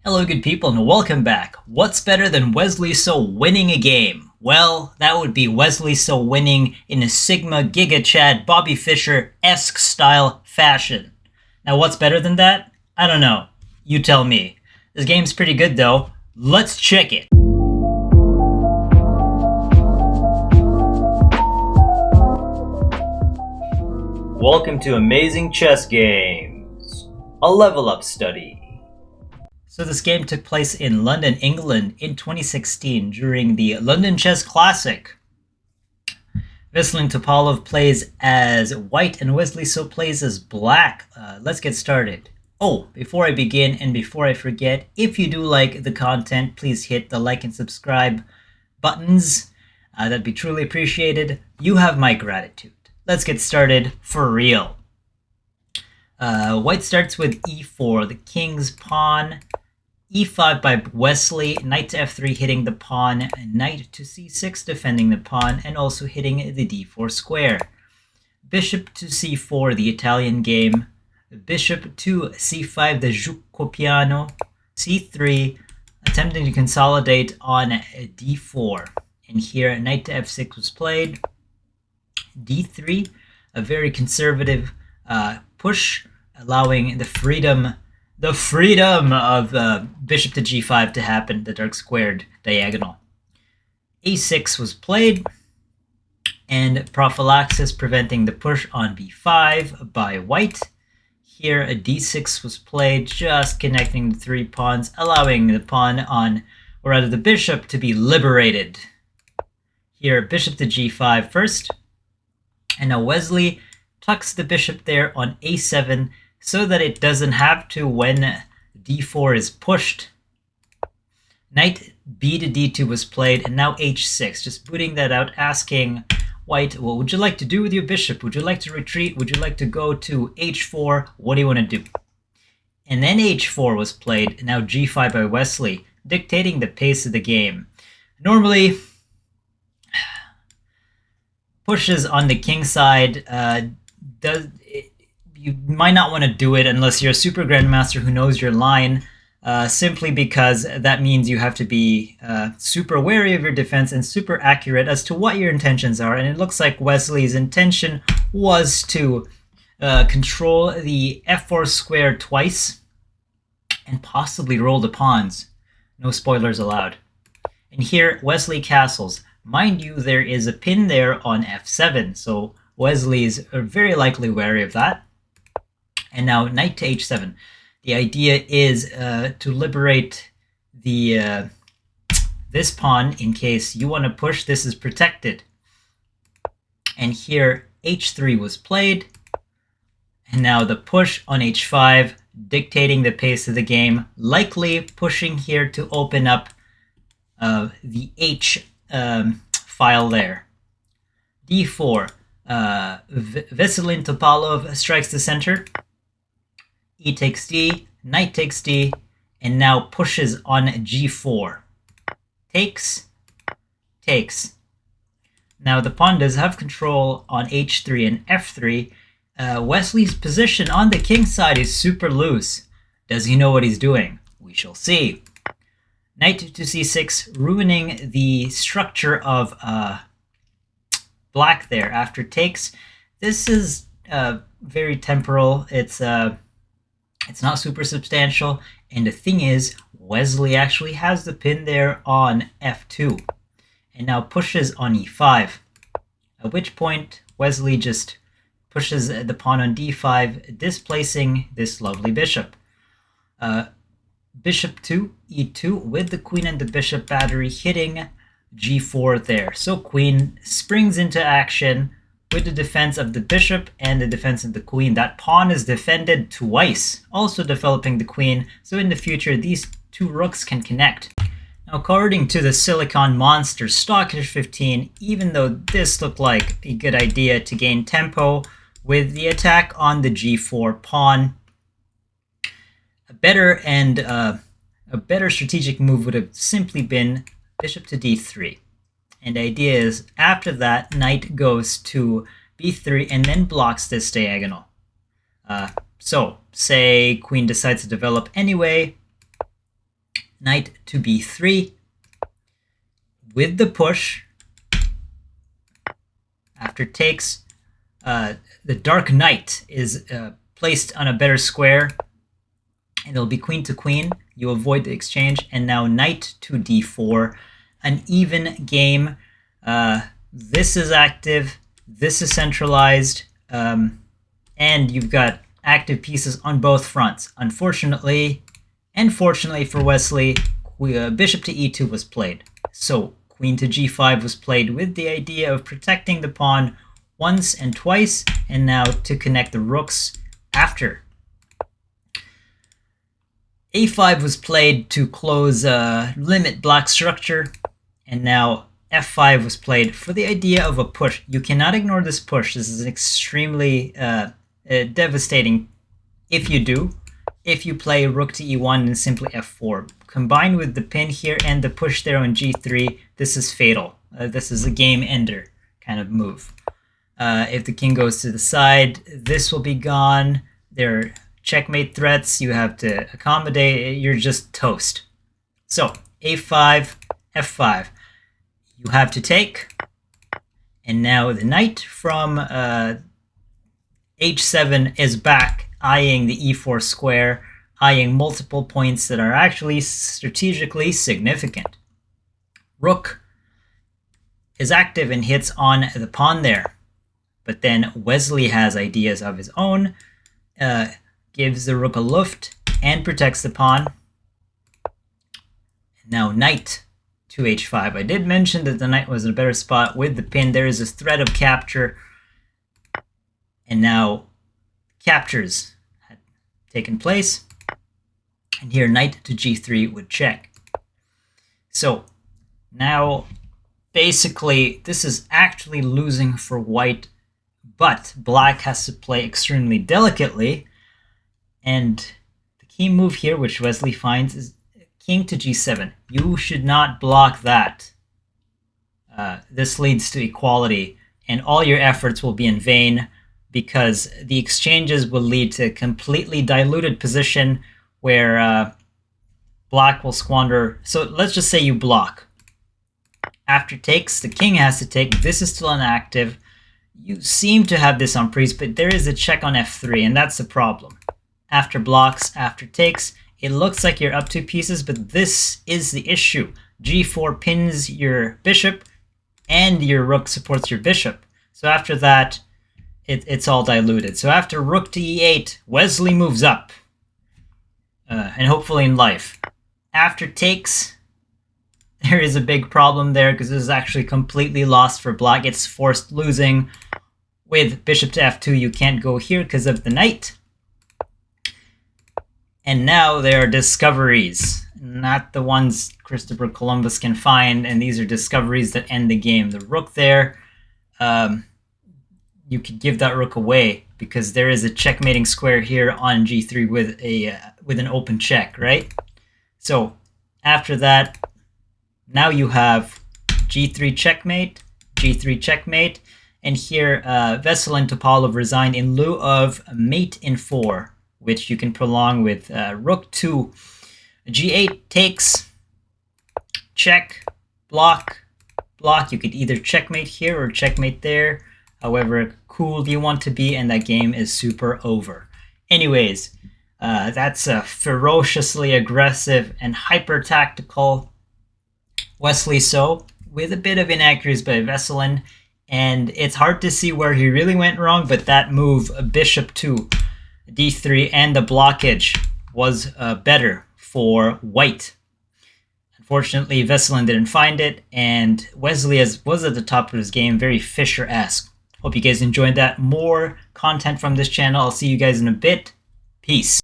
Hello good people and welcome back. What's better than Wesley So winning a game? Well, that would be Wesley So winning in a Sigma Giga Chad Bobby Fischer-esque style fashion. Now what's better than that? I don't know. You tell me. This game's pretty good though. Let's check it. Welcome to Amazing Chess Games, a level up study. So this game took place in London, England in 2016 during the London Chess Classic. Vishy Anand plays as white and Wesley So plays as black. Let's get started. Oh, before I begin and before I forget, if you do like the content, please hit the like and subscribe buttons. That'd be truly appreciated. You have my gratitude. Let's get started for real. White starts with e4, the king's pawn. e5 by Wesley, knight to f3 hitting the pawn, knight to c6 defending the pawn, and also hitting the d4 square. Bishop to c4, the Italian game. Bishop to c5, the gioco piano. c3, attempting to consolidate on d4. And here, knight to f6 was played. d3, a very conservative push, allowing the freedom of bishop to g5 to happen, the dark squared diagonal. a6 was played, and prophylaxis preventing the push on b5 by white. Here a d6 was played, just connecting the three pawns, allowing the pawn on, or rather the bishop, to be liberated. Here bishop to g5 first, and now Wesley tucks the bishop there on a7 so that it doesn't have to when d4 is pushed. Knight b to d2 was played, and now h6, just booting that out, asking white, what would you like to do with your bishop? Would you like to retreat? Would you like to go to h4? What do you want to do? And then h4 was played, and now g5 by Wesley, dictating the pace of the game. Normally, pushes on the king side you might not want to do it unless you're a super grandmaster who knows your line, simply because that means you have to be super wary of your defense and super accurate as to what your intentions are. And it looks like Wesley's intention was to control the f4 square twice and possibly roll the pawns. No spoilers allowed. And here Wesley castles. Mind you, there is a pin there on f7, so Wesley is very likely wary of that. And now knight to h7. The idea is to liberate the this pawn in case you want to push. This is protected. And here h3 was played. And now the push on h5, dictating the pace of the game, likely pushing here to open up the h file there. d4. Vishy Anand strikes the center. E takes d, knight takes d, and now pushes on g4. Takes, takes. Now the pawn does have control on h3 and f3. Wesley's position on the king side is super loose. Does he know what he's doing? We shall see. Knight to c6, ruining the structure of black there after takes. This is very temporal. It's not super substantial, and the thing is, Wesley actually has the pin there on f2, and now pushes on e5, at which point Wesley just pushes the pawn on d5, displacing this lovely bishop. Bishop to e2 with the queen and the bishop battery hitting g4 there. So queen springs into action with the defense of the bishop and the defense of the queen. That pawn is defended twice, also developing the queen. So in the future, these two rooks can connect. Now, according to the Silicon Monster Stockish 15, even though this looked like a good idea to gain tempo with the attack on the g4 pawn, a better strategic move would have simply been bishop to d3. And the idea is, after that, knight goes to b3 and then blocks this diagonal. So, say queen decides to develop anyway, Knight to b3 with the push. After takes, the dark knight is placed on a better square, and it'll be queen to queen. You avoid the exchange, and now knight to d4, an even game. This is active, this is centralized, and you've got active pieces on both fronts. Unfortunately, and fortunately for Wesley, bishop to e2 was played. So queen to g5 was played with the idea of protecting the pawn once and twice, and now to connect the rooks after. a5 was played to close limit black structure, and now f5 was played for the idea of a push. You cannot ignore this push. This is extremely devastating if you do. If you play rook to e1 and simply f4, combined with the pin here and the push there on g3, this is fatal. This is a game ender kind of move. If the king goes to the side, this will be gone. There are checkmate threats you have to accommodate. You're just toast. So a5, f5. You have to take. And now the knight from h7 is back, eyeing the e4 square, eyeing multiple points that are actually strategically significant. Rook is active and hits on the pawn there. But then Wesley has ideas of his own, gives the rook a luft and protects the pawn. Now knight to h5. I did mention that the knight was in a better spot with the pin. There is this threat of capture, and now captures had taken place. And here knight to g3 would check. So now basically this is actually losing for white, but black has to play extremely delicately. And the key move here, which Wesley finds, is king to g7. You should not block that. This leads to equality, and all your efforts will be in vain, because the exchanges will lead to a completely diluted position where black will squander. So let's just say you block. After takes, the king has to take. This is still inactive. You seem to have this on priest, but there is a check on f3, and that's the problem. After blocks, after takes, it looks like you're up 2 pieces, but this is the issue. g4 pins your bishop, and your rook supports your bishop. So after that, it's all diluted. So after rook to e8, Wesley moves up, and hopefully in life. After takes, there is a big problem there, because this is actually completely lost for black. It's forced losing. With bishop to f2, you can't go here because of the knight. And now there are discoveries, not the ones Christopher Columbus can find, and these are discoveries that end the game. The rook there, you could give that rook away, because there is a checkmating square here on g3 with an open check, right? So after that, now you have g3 checkmate, g3 checkmate, and here Vesel and Topalov resigned in lieu of mate in 4, which you can prolong with rook to g8 takes, check, block, block. You could either checkmate here or checkmate there, however cool you want to be, and that game is super over. Anyways, that's a ferociously aggressive and hyper-tactical Wesley So, with a bit of inaccuracies by Veselin, and it's hard to see where he really went wrong, but that move, bishop to d3 and the blockage, was better for white. Unfortunately, Veselin didn't find it, and Wesley was at the top of his game, very Fischer-esque. Hope you guys enjoyed that. More content from this channel. I'll see you guys in a bit. Peace.